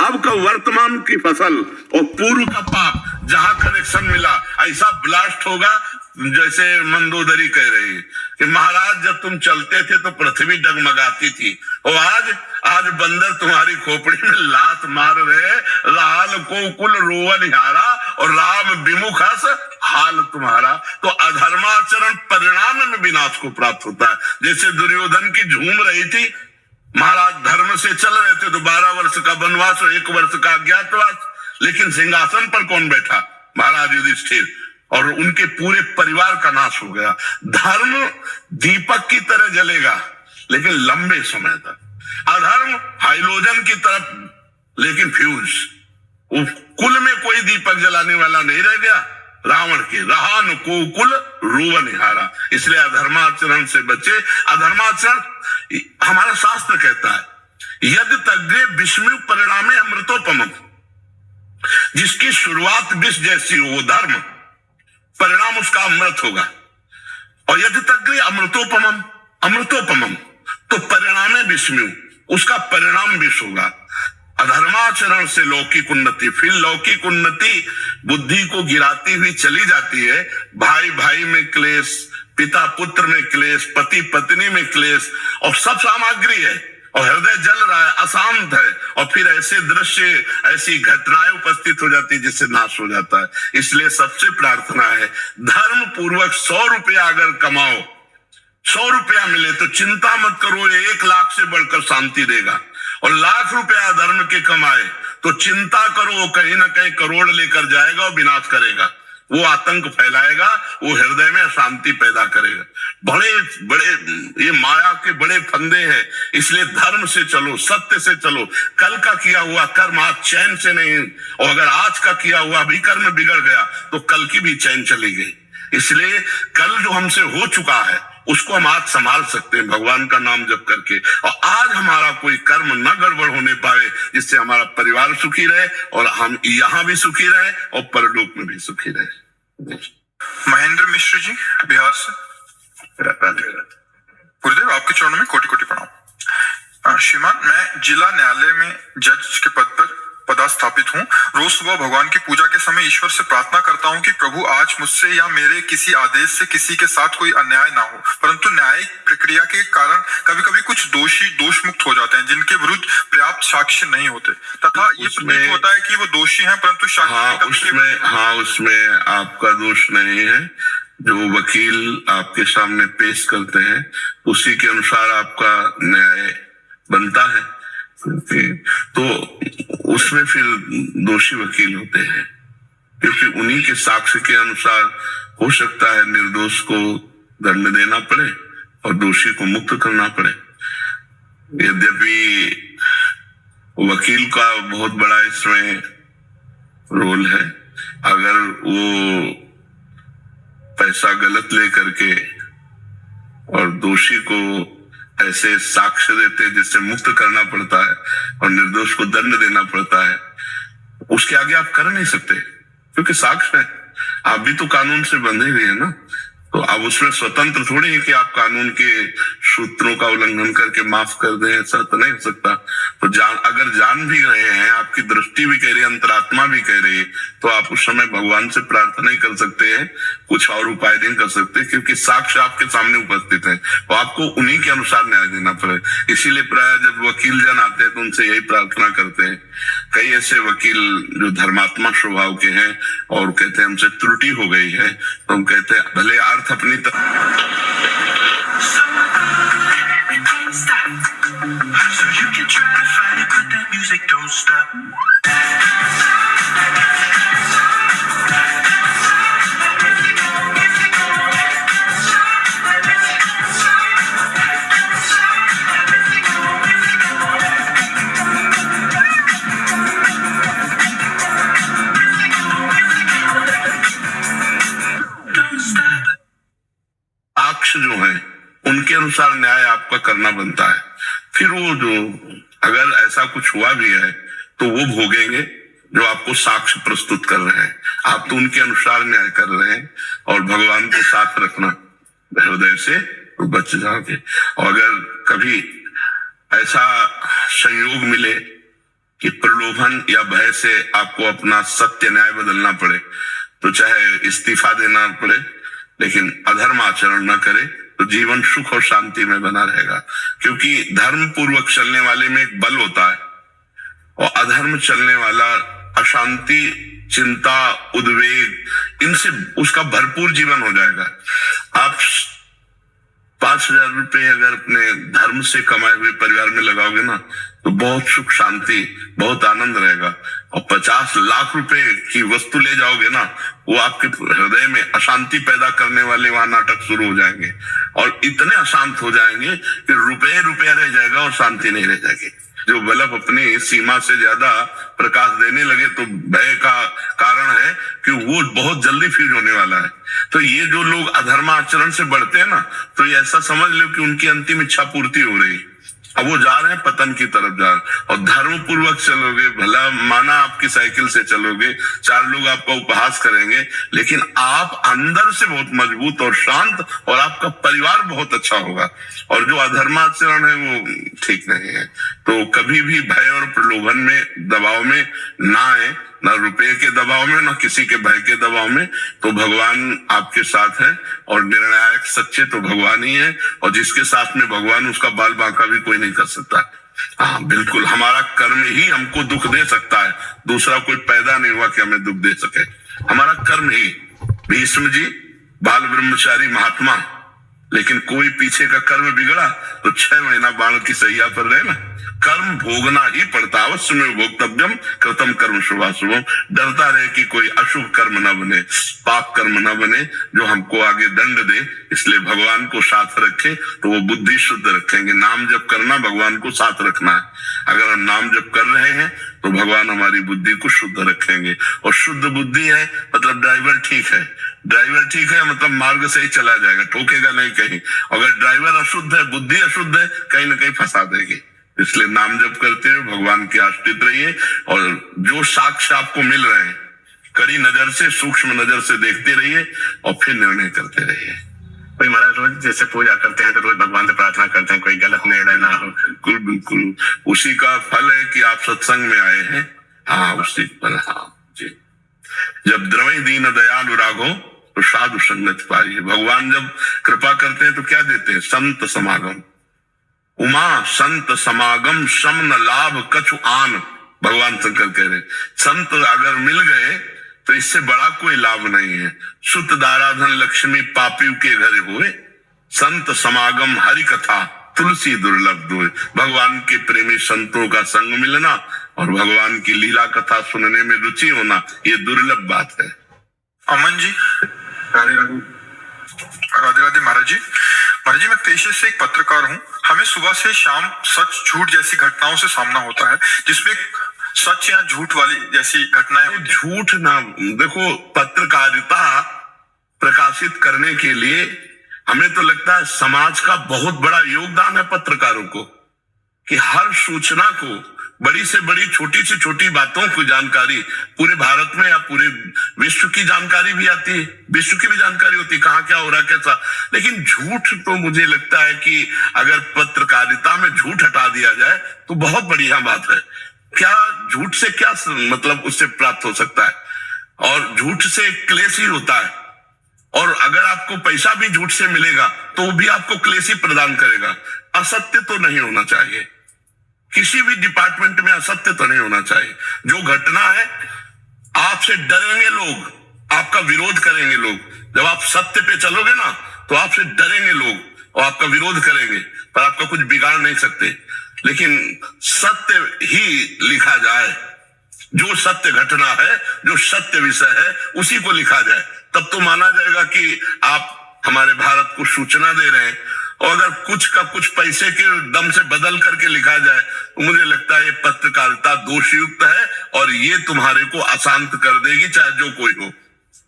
अब का वर्तमान की फसल और पूर्व का पाप जहां कनेक्शन मिला, ऐसा ब्लास्ट होगा जैसे मंदोदरी कह रही है कि महाराज जब तुम चलते थे तो पृथ्वी डगमगाती थी, और आज बंदर तुम्हारी खोपड़ी में लात मार रहे, लाल को कुल रोवन हारा और राम विमुख हाल तुम्हारा। तो अधर्माचरण परिणाम में विनाश को प्राप्त होता है। जैसे दुर्योधन की झूम रही थी, महाराज धर्म से चल रहे थे तो 12 वर्ष का वनवास और 1 वर्ष का अज्ञातवास, लेकिन सिंहासन पर कौन बैठा? महाराज युधिष्ठिर, और उनके पूरे परिवार का नाश हो गया। धर्म दीपक की तरह जलेगा लेकिन लंबे समय तक, अधर्म हाइलोजन की तरफ लेकिन फ्यूज। कुल में कोई दीपक जलाने वाला नहीं रह गया। रावण के रहा न को कुल रोवन हारा। इसलिए अधर्माचरण से बचे। अधर्माचरण हमारा शास्त्र कहता है यदि तग्रे विष्णु परिणामे अमृतोपमम, जिसकी शुरुआत विष जैसी हो वो धर्म, परिणाम उसका अमृत होगा। और यदि तग्रे अमृतोपमम अमृतोपमम, तो परिणामे विष्णु, उसका परिणाम विष होगा। अधर्माचरण से लौकिक उन्नति, फिर लौकिक उन्नति बुद्धि को गिराती हुई चली जाती है। भाई भाई में क्लेश, पिता पुत्र में क्लेश, पति पत्नी में क्लेश, और सब सामग्री है और हृदय जल रहा है, अशांत है, और फिर ऐसे दृश्य ऐसी घटनाएं उपस्थित हो जाती है जिससे नाश हो जाता है। इसलिए सबसे प्रार्थना है धर्म पूर्वक 100 रुपया अगर कमाओ, 100 रुपया मिले तो चिंता मत करो, 1 लाख से बढ़कर शांति देगा। और लाख रुपया धर्म के कमाए तो चिंता करो, कहीं ना कहीं करोड़ लेकर जाएगा और विनाश करेगा। वो आतंक फैलाएगा, वो हृदय में अशांति पैदा करेगा। बड़े बड़े ये माया के बड़े फंदे हैं। इसलिए धर्म से चलो, सत्य से चलो। कल का किया हुआ कर्म आज चैन से नहीं, और अगर आज का किया हुआ भी कर्म बिगड़ गया तो कल की भी चैन चली गई। इसलिए कल जो हमसे हो चुका है उसको हम आज संभाल सकते हैं भगवान का नाम जप करके, और आज हमारा कोई कर्म न गड़बड़ होने पाए, जिससे हमारा परिवार सुखी रहे और हम यहाँ भी सुखी रहे और परलोक में भी सुखी रहे। महेंद्र मिश्र जी बिहार से। गुरुदेव आपके चरणों में कोटि कोटि प्रणाम। श्रीमान, मैं जिला न्यायालय में जज के पद पर पदस्थापित हूँ। रोज सुबह भगवान की पूजा के समय ईश्वर से प्रार्थना करता हूँ कि प्रभु आज मुझसे या मेरे किसी आदेश से किसी के साथ कोई अन्याय ना हो, परंतु न्यायिक प्रक्रिया के कारण कभी कभी कुछ दोषी दोष मुक्त हो जाते हैं जिनके विरुद्ध पर्याप्त साक्ष्य नहीं होते, तथा ये प्रतीत होता है कि वो दोषी हैं परंतु उसमें आपका दोष नहीं है। जो वकील आपके सामने पेश करते हैं उसी के अनुसार आपका न्याय बनता है, तो उसमें फिर दोषी वकील होते हैं, क्योंकि उन्हीं के साक्ष्य के अनुसार हो सकता है निर्दोष को दंड देना पड़े और दोषी को मुक्त करना पड़े। यद्यपि वकील का बहुत बड़ा इसमें रोल है। अगर वो पैसा गलत लेकर के और दोषी को ऐसे साक्ष्य देते जिससे मुक्त करना पड़ता है और निर्दोष को दंड देना पड़ता है, उसके आगे आप कर नहीं सकते, क्योंकि साक्ष्य है। आप भी तो कानून से बंधे हुए हैं ना, तो अब उसमें स्वतंत्र थोड़ी है कि आप कानून के सूत्रों का उल्लंघन करके माफ कर दें, ऐसा तो नहीं हो सकता। तो अगर जान भी रहे हैं, आपकी दृष्टि भी कह रही है, अंतरात्मा भी कह रही है, तो आप उस समय भगवान से प्रार्थना ही कर सकते हैं, कुछ और उपाय नहीं कर सकते, क्योंकि साक्ष्य आपके सामने उपस्थित है, तो आपको उन्हीं के अनुसार न्याय देना पड़े। इसीलिए प्राय जब वकील जन आते हैं तो उनसे यही प्रार्थना करते हैं। कई ऐसे वकील जो धर्मात्मा स्वभाव के हैं और कहते हैं हमसे त्रुटि हो गई है, तो हम कहते हैं भले अर्थ अपनी जो है उनके अनुसार न्याय आपका करना बनता है। फिर वो जो अगर ऐसा कुछ हुआ भी है तो वो भोगेंगे जो आपको साक्ष्य प्रस्तुत कर रहे हैं। आप तो उनके अनुसार न्याय कर रहे हैं, और भगवान को साथ रखना हृदय से तो बच जाओगे। और अगर कभी ऐसा संयोग मिले कि प्रलोभन या भय से आपको अपना सत्य न्याय बदलना पड़े तो चाहे इस्तीफा देना पड़े, लेकिन अधर्म आचरण न करे तो जीवन सुख और शांति में बना रहेगा। क्योंकि धर्म पूर्वक चलने वाले में एक बल होता है और अधर्म चलने वाला अशांति, चिंता, उद्वेग, इनसे उसका भरपूर जीवन हो जाएगा। आप 5,000 रुपए अगर अपने धर्म से कमाए हुए परिवार में लगाओगे ना तो बहुत सुख शांति, बहुत आनंद रहेगा। और 50 लाख रुपए की वस्तु ले जाओगे ना, वो आपके हृदय में अशांति पैदा करने वाले वहां नाटक शुरू हो जाएंगे और इतने अशांत हो जाएंगे कि रुपये रुपया रह जाएगा और शांति नहीं रह जाएगी। जो बल्ब अपनी सीमा से ज्यादा प्रकाश देने लगे तो भय का कारण है कि वो बहुत जल्दी फ्यूज होने वाला है। तो ये जो लोग अधर्माचरण से बढ़ते हैं ना, तो ये ऐसा समझ लो कि उनकी अंतिम इच्छा पूर्ति हो रही। अब वो जा रहे हैं पतन की तरफ जा रहे, और धर्म पूर्वक चलोगे, भला माना आपकी साइकिल से चलोगे, 4 लोग आपका उपहास करेंगे, लेकिन आप अंदर से बहुत मजबूत और शांत, और आपका परिवार बहुत अच्छा होगा। और जो अधर्माचरण है वो ठीक नहीं है। तो कभी भी भय और प्रलोभन में, दबाव में ना आए, ना रुपये के दबाव में, ना किसी के भय के दबाव में। तो भगवान आपके साथ है और निर्णायक सच्चे तो भगवान ही है, और जिसके साथ में भगवान उसका बाल बांका भी कोई नहीं कर सकता। हाँ बिल्कुल, हमारा कर्म ही हमको दुख दे सकता है, दूसरा कोई पैदा नहीं हुआ कि हमें दुख दे सके। हमारा कर्म ही। भीष्म जी बाल ब्रह्मचारी महात्मा, लेकिन कोई पीछे का कर्म बिगड़ा तो 6 महीना बाण की सैया पर रहे ना। कर्म भोगना ही पड़ता, अवश्य में भोक्तव्यम कृतम कर्म शुभाशुभम। डरता रहे कि कोई अशुभ कर्म न बने, पाप कर्म न बने जो हमको आगे दंड दे। इसलिए भगवान को साथ रखे तो वो बुद्धि शुद्ध रखेंगे। नाम जप करना भगवान को साथ रखना है। अगर हम नाम जप कर रहे हैं तो भगवान हमारी बुद्धि को शुद्ध रखेंगे। और शुद्ध बुद्धि है मतलब ड्राइवर ठीक है, ड्राइवर ठीक है मतलब मार्ग से ही चला जाएगा, ठोकेगा नहीं कहीं। अगर ड्राइवर अशुद्ध है, बुद्धि अशुद्ध है, कहीं ना कहीं फंसा देगी। इसलिए नाम जप करते हुए भगवान के आश्रित रहिए, और जो साक्ष्य आपको मिल रहे हैं कड़ी नजर से, सूक्ष्म नजर से देखते रहिए और फिर निर्णय करते रहिए। भाई महाराज रोज जैसे पूजा करते हैं तो रोज भगवान से प्रार्थना करते हैं कोई गलत निर्णय ना हो। बिल्कुल बिल्कुल, उसी का फल है कि आप सत्संग में आए हैं। हाँ उसी फल। हाँ जी, जब द्रवई दीन दयालु राघो तो साधु संगत पाइए। भगवान जब कृपा करते हैं तो क्या देते हैं? संत समागम। उमा संत समागम समन लाभ कछु आन, भगवान शंकर कह रहे संत अगर मिल गए तो इससे बड़ा कोई लाभ नहीं है। सुत दाराधन लक्ष्मी पापी के घर हुए, संत समागम हरि कथा तुलसी दुर्लभ दुए। भगवान के प्रेमी संतों का संग मिलना और भगवान की लीला कथा सुनने में रुचि होना, ये दुर्लभ बात है। अमन जी, राधे राधे। राधे राधे महाराज जी। महाराज जी, मैं पेशे से एक पत्रकार हूँ। हमें सुबह से शाम सच झूठ जैसी घटनाओं से सामना होता है, जिसमें सच या झूठ वाली जैसी घटनाएं होती हैं। झूठ ना, देखो पत्रकारिता प्रकाशित करने के लिए हमें तो लगता है समाज का बहुत बड़ा योगदान है पत्रकारों को, कि हर सूचना को, बड़ी से बड़ी छोटी से छोटी बातों की जानकारी पूरे भारत में या पूरे विश्व की जानकारी भी आती है, विश्व की भी जानकारी होती है कहाँ क्या हो रहा है कैसा। लेकिन झूठ तो मुझे लगता है कि अगर पत्रकारिता में झूठ हटा दिया जाए तो बहुत बढ़िया बात है। क्या झूठ से क्या मतलब उससे प्राप्त हो सकता है? और झूठ से क्लेश ही होता है, और अगर आपको पैसा भी झूठ से मिलेगा तो वो भी आपको क्लेश ही प्रदान करेगा। असत्य तो नहीं होना चाहिए, किसी भी डिपार्टमेंट में असत्य तो नहीं होना चाहिए। जो घटना है, आपसे डरेंगे लोग, आपका विरोध करेंगे लोग। जब आप सत्य पे चलोगे ना तो आपसे डरेंगे लोग और आपका विरोध करेंगे, पर आपका कुछ बिगाड़ नहीं सकते। लेकिन सत्य ही लिखा जाए, जो सत्य घटना है, जो सत्य विषय है, उसी को लिखा जाए, तब तो माना जाएगा कि आप हमारे भारत को सूचना दे रहे हैं। और अगर कुछ का कुछ पैसे के दम से बदल करके लिखा जाए तो मुझे लगता है ये पत्रकारिता दोषयुक्त है, और ये तुम्हारे को अशांत कर देगी, चाहे जो कोई हो।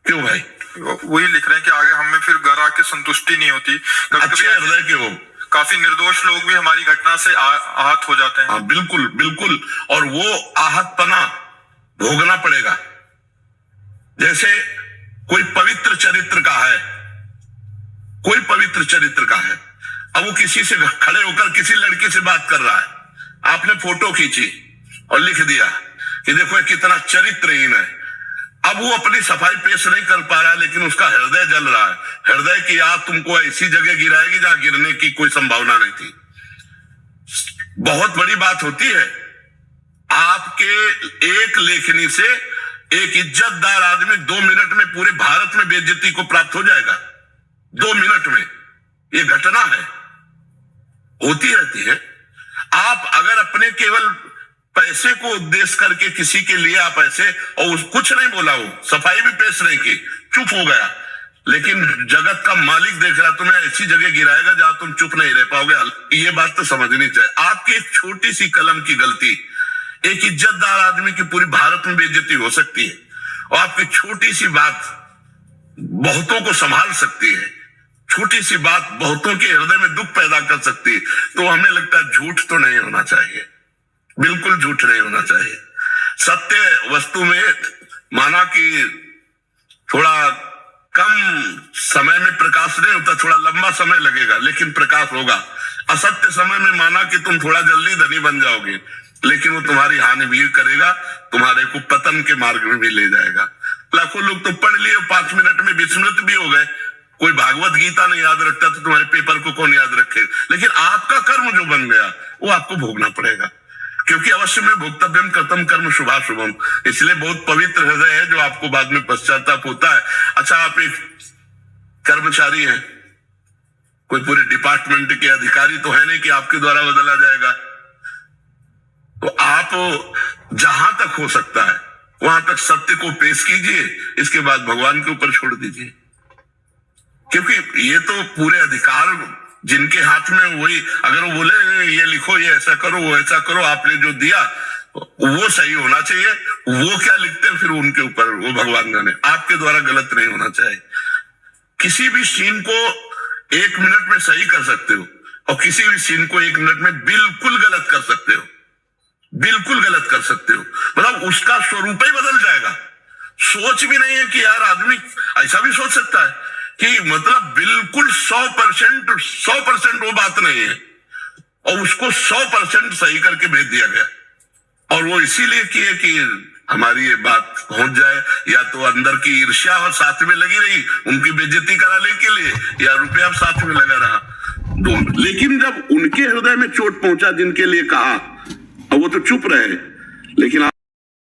क्यों भाई? वही लिख रहे हैं कि आगे हमें फिर घर आके संतुष्टि नहीं होती। अच्छे हृदय के हो, काफी निर्दोष लोग भी हमारी घटना से आहत हो जाते हैं। हाँ बिल्कुल बिल्कुल, और वो आहतपना भोगना पड़ेगा। जैसे कोई पवित्र चरित्र का है, कोई पवित्र चरित्र का है, अब वो किसी से खड़े होकर किसी लड़की से बात कर रहा है, आपने फोटो खींची, और लिख दिया कि देखो ये कितना चरित्रहीन है। अब वो अपनी सफाई पेश नहीं कर पा रहा है, लेकिन उसका हृदय जल रहा है। हृदय की आग तुमको ऐसी जगह गिराएगी जहां गिरने की कोई संभावना नहीं थी। बहुत बड़ी बात होती है, आपके एक लेखनी से एक इज्जतदार आदमी 2 मिनट में पूरे भारत में बेइज्जती को प्राप्त हो जाएगा। 2 मिनट में ये घटना है, होती रहती है। आप अगर अपने केवल पैसे को उद्देश्य करके किसी के लिए आप ऐसे, और कुछ नहीं बोला, वो सफाई भी पेश नहीं की, चुप हो गया, लेकिन जगत का मालिक देख रहा, तुम्हें ऐसी जगह गिराएगा जहां तुम चुप नहीं रह पाओगे। ये बात तो समझनी चाहिए। आपकी एक छोटी सी कलम की गलती एक इज्जतदार आदमी की पूरी भारत में बेइज्जती हो सकती है, और आपकी छोटी सी बात बहुतों को संभाल सकती है। छोटी सी बात बहुतों के हृदय में दुख पैदा कर सकती है। तो हमें लगता है झूठ तो नहीं होना चाहिए, बिल्कुल झूठ नहीं होना चाहिए। सत्य वस्तु में माना कि थोड़ा कम समय में प्रकाश नहीं होता, थोड़ा लंबा समय लगेगा लेकिन प्रकाश होगा। असत्य समय में माना कि तुम थोड़ा जल्दी धनी बन जाओगे, लेकिन वो तुम्हारी हानि भी करेगा, तुम्हारे को पतन के मार्ग में भी ले जाएगा। लाखों लोग तो पढ़ लिए, 5 मिनट में विस्मृत भी हो गए। कोई भागवत गीता नहीं याद रखता तो तुम्हारे पेपर को कौन याद रखे। लेकिन आपका कर्म जो बन गया वो आपको भोगना पड़ेगा, क्योंकि अवश्य में भोक्तव्यम कर्तव्यम कर्म शुभाशुभम। इसलिए बहुत पवित्र हृदय है जो आपको बाद में पश्चाताप होता है। अच्छा, आप एक कर्मचारी हैं, कोई पूरे डिपार्टमेंट के अधिकारी तो है नहीं कि आपके द्वारा बदला जाएगा। तो आप जहां तक हो सकता है वहां तक सत्य को पेश कीजिए, इसके बाद भगवान के ऊपर छोड़ दीजिए, क्योंकि ये तो पूरे अधिकार जिनके हाथ में, वही अगर वो बोले ये लिखो, ये ऐसा करो, वो ऐसा करो, आपने जो दिया वो सही होना चाहिए। वो क्या लिखते हैं फिर उनके ऊपर, वो भगवान जाने। आपके द्वारा गलत नहीं होना चाहिए। किसी भी सीन को 1 मिनट में सही कर सकते हो, और किसी भी सीन को 1 मिनट में बिल्कुल गलत कर सकते हो, बिल्कुल गलत कर सकते हो। मतलब उसका स्वरूप ही बदल जाएगा। सोच भी नहीं है कि यार आदमी ऐसा भी सोच सकता है कि मतलब बिल्कुल 100% वो बात नहीं है, और उसको 100% सही करके भेज दिया गया। और वो इसीलिए किए कि हमारी ये बात पहुंच जाए, या तो अंदर की ईर्ष्या और साथ में लगी रही उनकी बेइज्जती कराने के लिए, या रुपया साथ में लगा रहा। लेकिन जब उनके हृदय में चोट पहुंचा जिनके लिए कहा, और वो तो चुप रहे, लेकिन